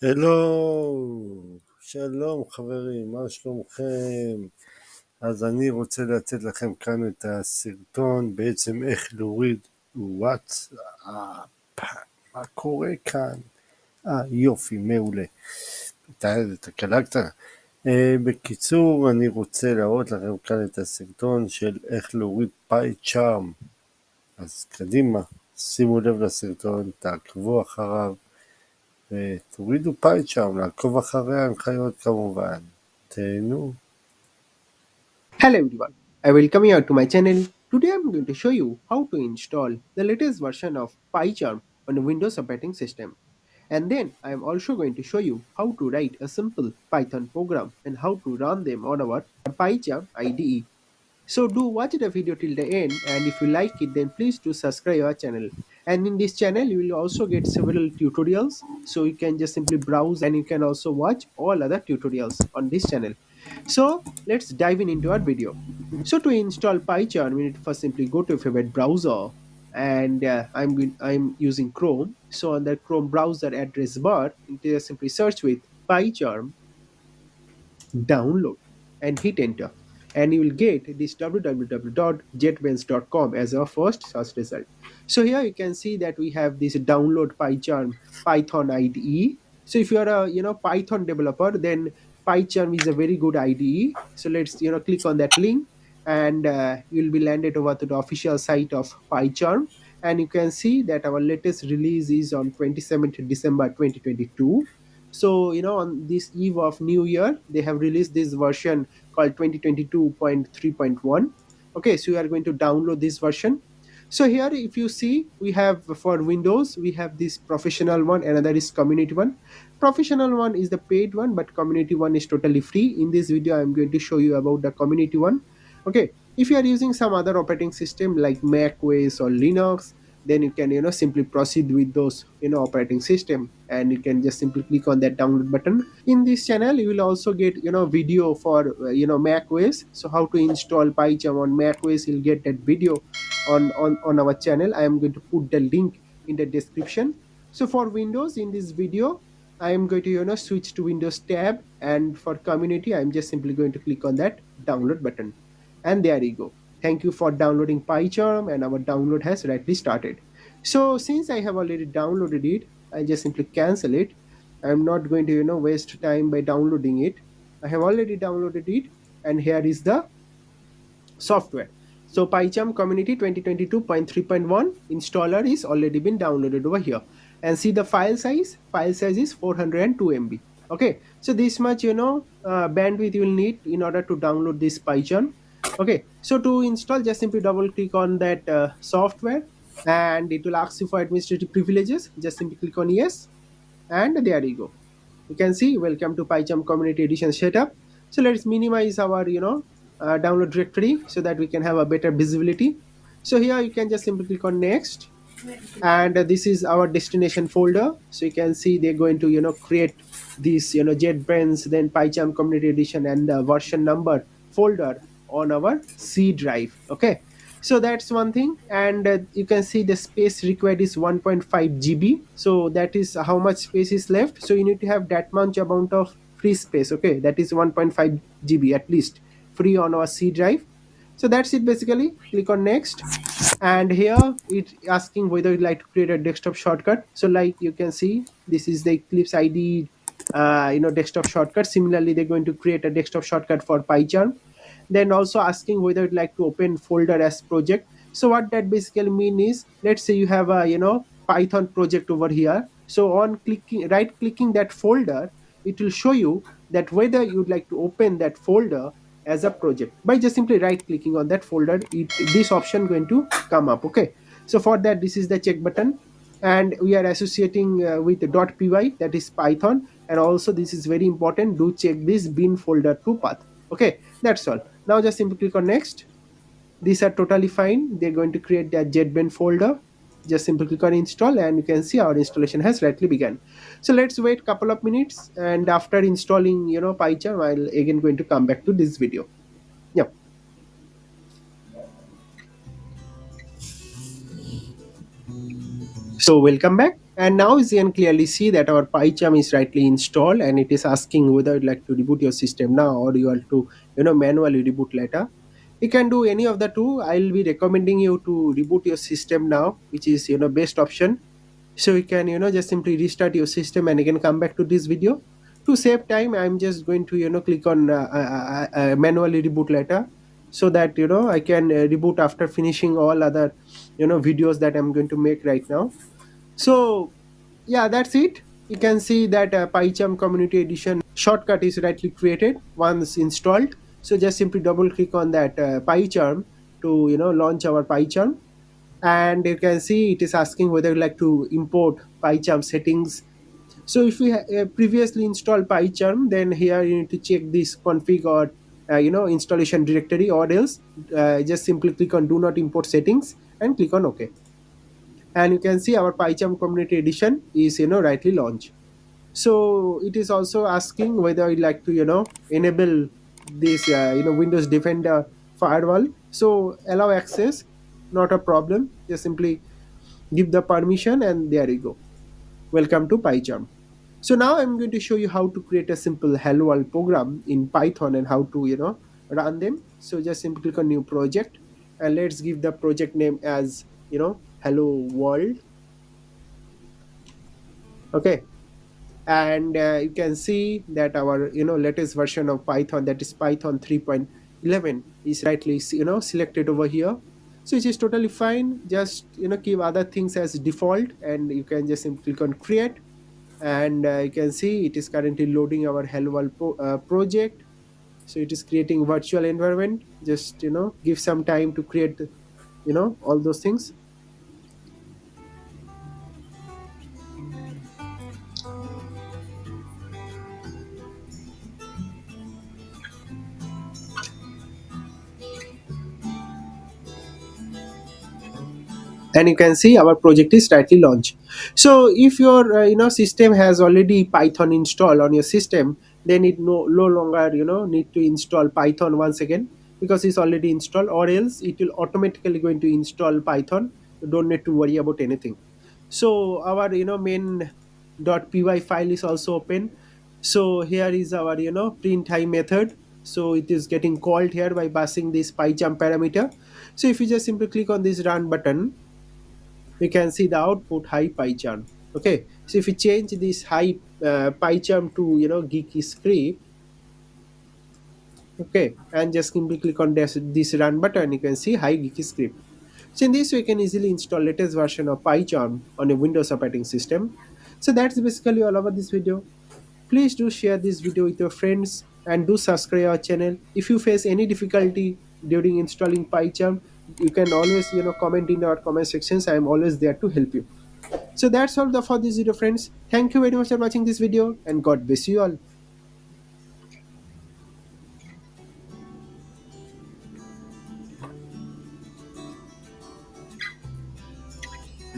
הלו, שלום חברים, מה שלומכם? אז אני רוצה לתת לכם כאן את הסרטון, בעצם איך להוריד וואטסאפ, מה קורה כאן? יופי, מעולה, תקלה קטנה. בקיצור, אני רוצה להראות לכם כאן את הסרטון של איך להוריד PyCharm. אז קדימה, שימו לב לסרטון, תעקבו אחריו. ותורידו PyCharm, לעקוב אחרי ההנחיות כמובן. תהנו. Hello everyone, I welcome you to my channel. Today I am going to show you how to install the latest version of PyCharm on a Windows operating system. And then I am also going to show you how to write a simple Python program and how to run them on our PyCharm IDE. So do watch the video till the end, and if you like it then please do subscribe our channel. And in this channel you will also get several tutorials, so you can just simply browse and you can also watch all other tutorials on this channel. So let's dive into our video. So to install PyCharm, we need to first simply go to your favorite browser, and I'm using Chrome. So on the Chrome browser address bar, you just simply search with PyCharm download and hit enter, and you will get this www.jetbrains.com as our first search result. So here you can see that we have this download PyCharm Python IDE. So if you are a Python developer, then PyCharm is a very good IDE. So let's click on that link, and you'll be landed over to the official site of PyCharm. And you can see that our latest release is on 27th December 2022. So on this eve of new year they have released this version called 2022.3.1. Okay, so we are going to download this version. So here if you see, we have for Windows we have this professional one, another is community one. Professional one is the paid one, but community one is totally free. In this video I am going to show you about the community one. Okay, if you are using some other operating system like Mac OS or Linux, then you can simply proceed with those operating system, and you can just simply click on that download button. In this channel you will also get video for Mac OS. So how to install PyCharm on Mac OS, you'll get that video on our channel. I am going to put the link in the description. So for Windows, in this video I am going to switch to Windows tab, and for community I'm just simply going to click on that download button, and there you go. Thank you for downloading PyCharm, and our download has rightly started. So since I have already downloaded it, I just simply cancel it. I'm not going to waste time by downloading it. I have already downloaded it, and here is the software. So PyCharm Community 2022.3.1 installer is already been downloaded over here, and see the file size. File size is 402 MB. Okay, so this much bandwidth you will need in order to download this PyCharm. Okay, so to install, just simply double click on that software, and it will ask you for administrative privileges. Just simply click on yes, and there you go. You can see welcome to PyCharm Community Edition setup. So let's minimize our download directory so that we can have a better visibility. So here you can just simply click on next, and this is our destination folder. So you can see they're going to create this JetBrains, then PyCharm Community Edition, and the version number folder on our C drive. Okay, so that's one thing. And you can see the space required is 1.5 GB. So that is how much space is left. So you need to have that much amount of free space. Okay, that is 1.5 GB at least free on our C drive. So that's it basically. Click on next, and here it's asking whether you'd like to create a desktop shortcut. So like you can see, this is the Eclipse ID desktop shortcut. Similarly, they're going to create a desktop shortcut for PyCharm. Then also asking whether you'd like to open folder as project. So what that basically mean is, let's say you have a Python project over here. So on clicking, right clicking that folder, it will show you that whether you'd like to open that folder as a project. By just simply right clicking on that folder, this option going to come up. Okay, so for that, this is the check button, and we are associating with .py, that is Python. And also this is very important, do check this bin folder to path. Okay, that's all. Now just simply click on next. These are totally fine. They're going to create that JetBrains folder. Just simply click on install, and you can see our installation has rightly begun. So let's wait a couple of minutes, and after installing PyCharm, I'll again going to come back to this video. Yeah. So welcome back, And now you can clearly see that our PyCharm is rightly installed, and it is asking whether you'd like to reboot your system now or you want to manually reboot later. You can do any of the two. I'll be recommending you to reboot your system now, which is best option. So you can just simply restart your system and you can come back to this video. To save time, I'm just going to click on manually reboot later, so that I can reboot after finishing all other videos that I'm going to make right now. So yeah, that's it. You can see that PyCharm Community Edition shortcut is rightly created once installed. So just simply double click on that PyCharm to launch our PyCharm, and you can see it is asking whether you like to import PyCharm settings. So if we previously installed PyCharm, then here you need to check this config or installation directory, or else just simply click on do not import settings and click on OK. And you can see our PyCharm Community Edition is rightly launched. So it is also asking whether you like to enable this Windows Defender firewall. So allow access, not a problem. Just simply give the permission, and there you go. Welcome to PyCharm. So now I'm going to show you how to create a simple hello world program in Python and how to run them. So just simply click on new project, and let's give the project name as hello world. Okay. And you can see that our latest version of Python, that is Python 3.11, is rightly selected over here. So it is totally fine. Just keep other things as default, and you can just simply click on create, and you can see it is currently loading our hello world project. So it is creating virtual environment. Just give some time to create all those things. And you can see our project is rightly launched. So if your system has already Python installed on your system, then it no longer need to install Python once again, because it's already installed, or else it will automatically going to install Python. You don't need to worry about anything. So our main.py file is also open. So here is our print high method. So it is getting called here by passing this PyCharm parameter. So if you just simply click on this run button, we can see the output high PyCharm. Okay, so if you change this high PyCharm to geeky script, okay, and just simply click on this run button, you can see high geeky script. So in this way, you can easily install latest version of PyCharm on a Windows operating system. So that's basically all about this video. Please do share this video with your friends and do subscribe our channel. If you face any difficulty during installing PyCharm, you can always comment in our comment sections. I am always there to help you. So that's all for this video, friends. Thank you very much for watching this video, and God bless you all.